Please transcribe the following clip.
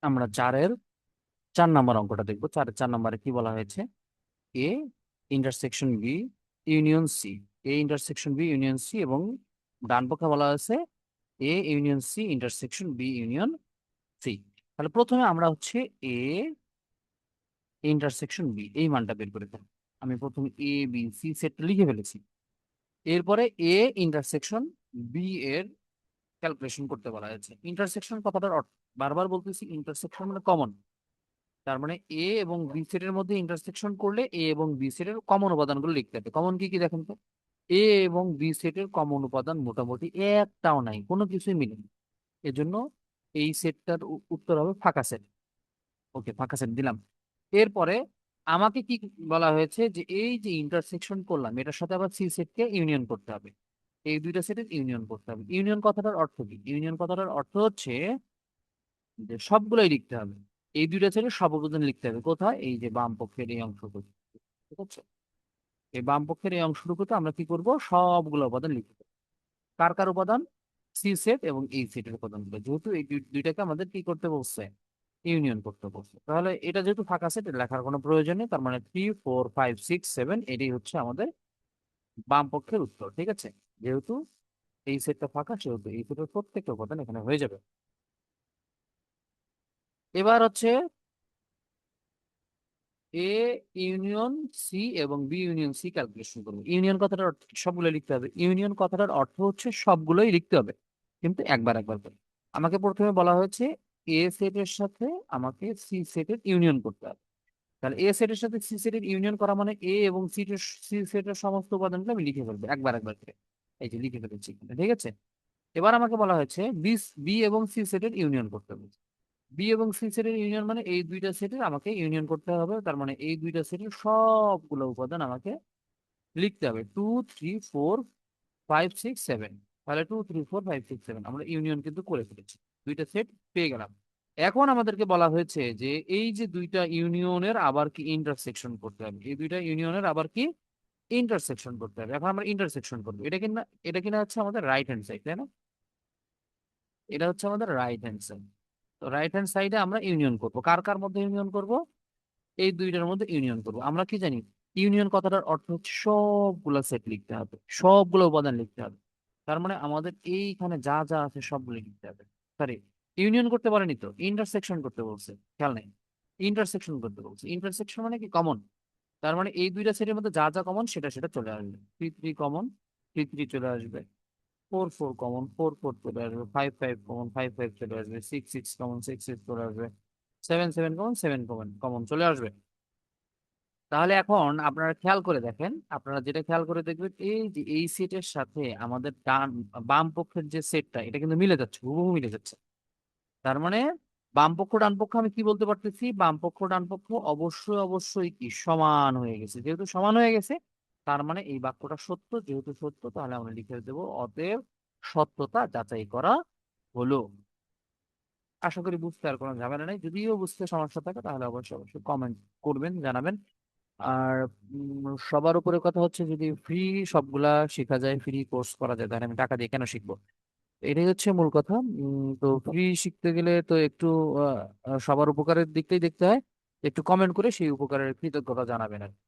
আমরা 4 নম্বর অঙ্কটা দেখবো। 4 নম্বরে কি বলা হয়েছে? A intersection B union C. A intersection B union C, এবং ডান পক্ষে বলা হয়েছে A union C intersection B union C. তাহলে প্রথমে আমরা হচ্ছে এ ইন্টারসেকশন বি এই মানটা বের করে ফেলি। আমি প্রথমে এ বি সি সেটটা লিখে ফেলেছি। এরপরে এ ইন্টারসেকশন বি এর ক্যালকুলেশন করতে বলা হয়েছে। ইন্টারসেকশন কথাটার অর্থ বারবার বলতেছি, ইন্টারসেকশন মানে কমন। তার মানে এ এবং বি সেটের মধ্যে ইন্টারসেকশন করলে এ এবং বি সেটের কমন উপাদানগুলো লিখতে হবে। কমন কি কি দেখেন তো? এ এবং বি সেটের কমন উপাদান মোটামুটি একটাও নাই, কোনো কিছুই মিলেনি। এজন্য এই সেটটার উত্তর হবে ফাঁকা সেট। ওকে, ফাঁকা সেট দিলাম। এরপরে আমাকে কি বলা হয়েছে, যে এই যে ইন্টারসেকশন করলাম এটার সাথে আবার সি সেটকে ইউনিয়ন করতে হবে। এই দুইটা সেটের ইউনিয়ন করতে হবে। ইউনিয়ন কথাটার অর্থ কি? ইউনিয়ন কথাটার অর্থ হচ্ছে যে সবগুলোই লিখতে হবে। এই দুইটা সেটের সব উপাদান লিখতে হবে। কোথায়? এই যে বাম পক্ষের এই অংশটুকু, ঠিক আছে? এই বাম পক্ষের এই অংশটুকুতে আমরা কি করব, সবগুলো উপাদান লিখতে হবে। কার কার উপাদান? সি সেট এবং এই সেটের উপাদানগুলো, যেহেতু এই দুইটাকে আমাদের কি করতে বলছে, ইউনিয়ন করতে বলছে। তাহলে এটা যেহেতু ফাঁকা সেট, লেখার কোনো প্রয়োজন নেই। তার মানে 3 4 5 6 7 এটাই হচ্ছে আমাদের বাম পক্ষের উত্তর, ঠিক আছে? যেহেতু এই সেটটা ফাঁকা, সেহেতু এই সেটের প্রত্যেকটা উপাদান এখানে হয়ে যাবে। এবার হচ্ছে এ ইউনিয়ন সি এবং বি ইউনিয়ন সি ক্যালকুলেশন করবো। ইউনিয়ন কথাটার অর্থ কি? সবগুলো লিখতে হবে। ইউনিয়ন কথাটার অর্থ হচ্ছে সবগুলোই লিখতে হবে, কিন্তু একবার একবার করে। আমাকে প্রথমে বলা হয়েছে এ সেটের সাথে আমাকে সি সেটের ইউনিয়ন করতে হবে। তাহলে এ সেটের সাথে সি সেটের ইউনিয়ন করা মানে এ এবং সি সেটের সমস্ত উপাদানগুলো আমি লিখে ফেলবো একবার একবার করে। এই যে লিখে ফেলেছি এখানে, ঠিক আছে? এবার আমাকে বলা হয়েছে বি বি এবং সি সেটের ইউনিয়ন করতে হবে। বি এবং সি সেটের ইউনিয়ন মানে এই দুইটা সেটের আমাকে ইউনিয়ন করতে হবে। তার মানে এই দুইটা সেটের সবগুলো উপাদান আমাকে লিখতে হবে। 2 3 4 5 6 7। তাহলে 2 3 4 5 6 7 আমরা ইউনিয়ন কিন্তু করে ফেলেছি। দুইটা সেট পেয়ে গেলাম। এখন আমাদেরকে বলা হয়েছে যে এই যে দুইটা ইউনিয়নের আবার কি ইন্টারসেকশন করতে হবে। এই দুইটা ইউনিয়নের আবার কি ইন্টারসেকশন করতে হবে। এখন আমরা ইন্টারসেকশন করবো। এটা কিনা হচ্ছে আমাদের রাইট হ্যান্ড সাইড, তাই না? এটা হচ্ছে আমাদের রাইট হ্যান্ড সাইড। তো রাইট হ্যান্ড সাইডে আমরা ইউনিয়ন করব। কার কার মধ্যে ইউনিয়ন করব? এই দুইটার মধ্যে ইউনিয়ন করব। আমরা কি জানি? ইউনিয়ন কথাটার অর্থ হচ্ছে সবগুলা সেট লিখতে হবে, সবগুলো উপাদান লিখতে হবে। তার মানে আমাদের এইখানে যা যা আছে সবগুলো লিখতে হবে। সরি, ইউনিয়ন করতে পারেনি তো, ইন্টারসেকশন করতে বলছে। খেয়াল নেই, ইন্টারসেকশন করতে বলছে। ইন্টারসেকশন মানে কি? কমন। তার মানে এই দুইটা সেটের মধ্যে যা যা কমন সেটা সেটা চলে আসবে। 3 3 কমন, 3 3 চলে আসবে। 4 4 কমন, 4 4 চলে আসবে। 5 5 কমন, 5 5 চলে আসবে। 6 6 কমন, 6 6 চলে আসবে। 7 7 কমন, 7 কমন কমন চলে আসবে। তাহলে এখন আপনারা খেয়াল করে দেখেন, আপনারা যেটা খেয়াল করে দেখবেন, এই যে এই সেটের সাথে আমাদের বাম পক্ষের যে সেটটা, এটা কিন্তু মিলে যাচ্ছে, হুবহু মিলে যাচ্ছে। তার মানে বাম পক্ষ ডান পক্ষ আমি কি বলতে পারতেছি, বাম পক্ষ ডান পক্ষ অবশ্যই অবশ্যই কি সমান হয়ে গেছে। যেহেতু সমান হয়ে গেছে, তার মানে এই বাক্যটা সত্য। যেহেতু সত্য, তাহলে আমরা লিখে দেবো অতএব সত্যতা যাচাই করা হলো। আশা করি বুঝতে আর কোনো ঝামেলা নেই। যদিও বুঝতে সমস্যা থাকে তাহলে অবশ্যই অবশ্যই কমেন্ট করবেন, জানাবেন। আর সবার উপরে কথা হচ্ছে, যদি ফ্রি সবগুলা শেখা যায়, ফ্রি কোর্স করা যায়, তাহলে আমি টাকা দিয়ে কেন শিখবো? এটাই হচ্ছে মূল কথা। তো ফ্রি শিখতে গেলে তো একটু সবার উপকারের দিকটাই দেখতে হয়। একটু কমেন্ট করে সেই উপকারের কৃতজ্ঞতা জানাবেন আর কি।